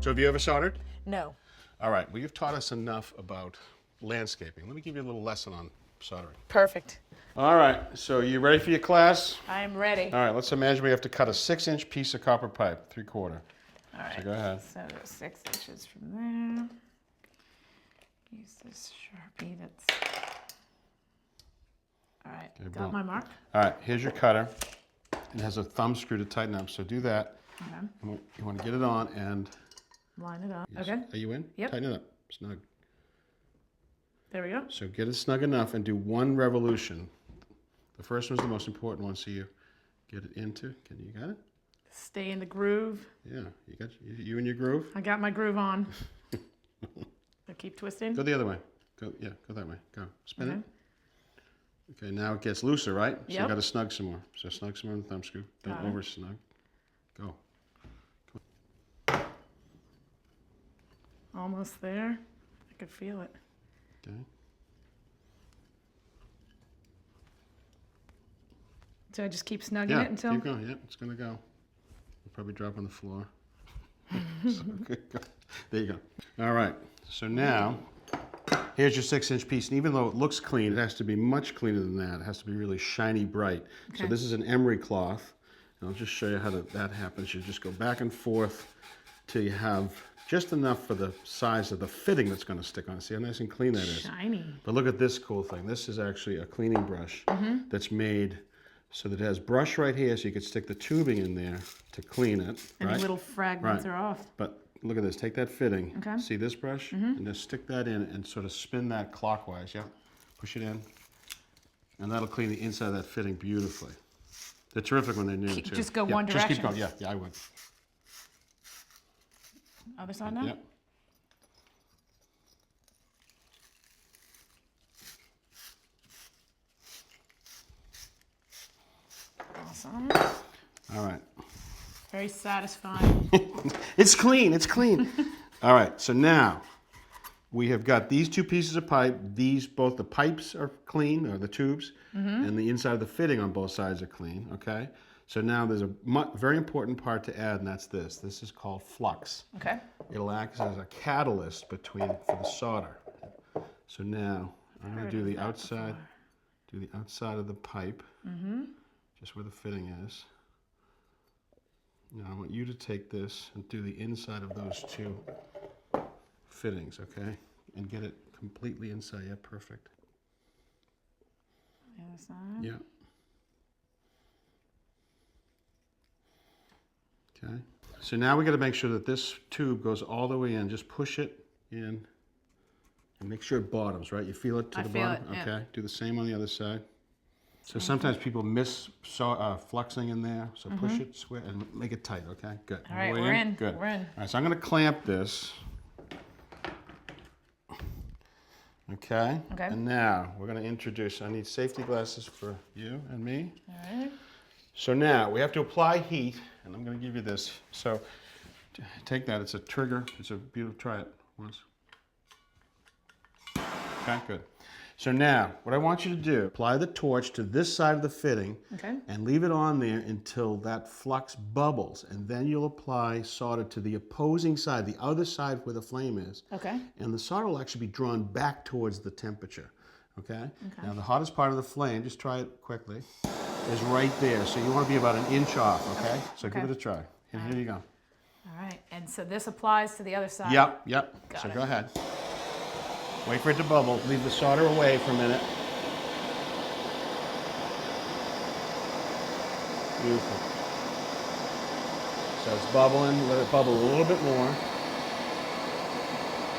So have you ever soldered? No. All right, well, you've taught us enough about landscaping. Let me give you a little lesson on soldering. Perfect. All right, so you ready for your class? I am ready. All right, let's imagine we have to cut a 6-inch piece of copper pipe, 3/4. All right. So go ahead. So 6 inches from there. Use this Sharpie that's... All right, Okay, got boom. my mark. All right, here's your cutter. It has a thumb screw to tighten up, so do that. Okay. And you want to get it on and... Line it up. Yes. Okay. Are you in? Yep. Tighten it up, snug. There we go. So get it snug enough and do 1 revolution. The first one's the most important one, so you get it into, you got it? Stay in the groove. Yeah, you got you in your groove? I got my groove on. So keep twisting. Go the other way. Go that way. Go. Spin Okay. it. Okay, now it gets looser, right? So you Yep. got to snug some more. So snug some more with the thumb screw. Don't Got it. over snug. Go. Almost there. I could feel it. Okay. So I just keep snugging Yeah, it until... keep going. Yeah, it's going to go. It'll probably drop on the floor. So, go. There you go. All right. So now, here's your 6-inch piece. And even though it looks clean, it has to be much cleaner than that. It has to be really shiny bright. Okay. So this is an emery cloth. And I'll just show you how that happens. You just go back and forth till you have just enough for the size of the fitting that's going to stick on. See how nice and clean that is? Shiny. But look at this cool thing. This is actually a cleaning brush that's made so that it has brush right here, so you could stick the tubing in there to clean it. Any right? little fragments Right. are off. But look at this. Take that fitting. Okay. See this brush? And just stick that in and sort of spin that clockwise. Yeah. Push it in. And that'll clean the inside of that fitting beautifully. They're terrific when they're new, too. Just go Yeah, one Just keep direction. going. Yeah, I would. Other side now? Yep. Awesome. All right. Very satisfying. It's clean. It's clean. All right. So now we have got these 2 pieces of pipe. Both the pipes are clean, or the tubes, and the inside of the fitting on both sides are clean. Okay. So now there's a very important part to add, and that's this. This is called flux. Okay. It'll act as a catalyst for the solder. So now I'm going to do the outside. Do the outside of the pipe. Just where the fitting is. Now I want you to take this and do the inside of those 2 fittings, okay? And get it completely inside. Yeah, perfect. The other side. Yeah. Okay. So now we got to make sure that this tube goes all the way in. Just push it in and make sure it bottoms, right? You feel it to I the feel bottom? it, yeah. Okay. Do the same on the other side. So sometimes people miss fluxing in there. So push it, square, and make it tight, okay? Good. All right, Way we're in. Good. We're in. All right, so I'm going to clamp this. Okay? Okay. And now we're going to introduce, I need safety glasses for you and me. All right. So now we have to apply heat, and I'm going to give you this. So take that. It's a trigger. It's a beautiful. Try it once. Okay, good. So now what I want you to do, apply the torch to this side of the fitting, Okay. and leave it on there until that flux bubbles, and then you'll apply solder to the opposing side, the other side where the flame is. Okay. And the solder will actually be drawn back towards the temperature. Okay? Now the hottest part of the flame, just try it quickly, is right there. So you want to be about 1 inch off, okay? So give it a try. And here you go. All right. And so this applies to the other side. Yep. Got So it. go ahead. Wait for it to bubble. Leave the solder away for a minute. Beautiful. So it's bubbling. Let it bubble a little bit more.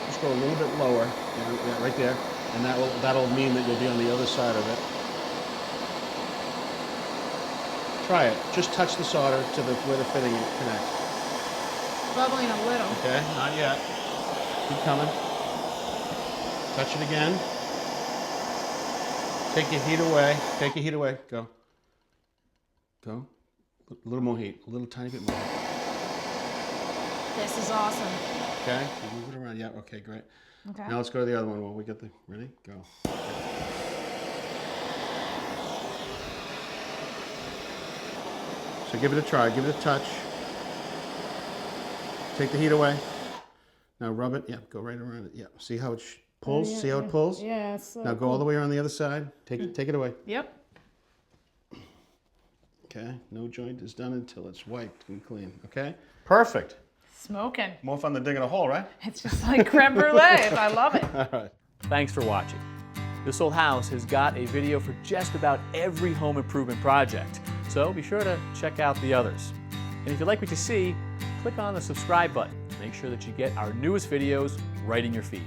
Just go a little bit lower. Yeah, right there. And that'll mean that you'll be on the other side of it. Try it. Just touch the solder to where the fitting connects. Bubbling a little. Okay, not yet. Keep coming. Touch it again. Take your heat away. Take your heat away. Go. Go. A little more heat. A little tiny bit more heat. This is awesome. Okay. You move it around. Yeah. Okay. Great. Okay. Now let's go to the other one while we get the. Ready? Go. So give it a try. Give it a touch. Take the heat away. Now rub it. Yeah, go right around it. Yeah. See how it pulls? Yeah, See how it pulls? Yeah. So Now go all the way around the other side. Take it away. Yep. Okay. No joint is done until it's wiped and clean. Okay. Perfect. Smoking. More fun than digging a hole, right? It's just like creme brulee. I love it. All right. Thanks for watching. This Old House has got a video for just about every home improvement project, so be sure to check out the others. And if you like what you see, click on the subscribe button to make sure that you get our newest videos right in your feed.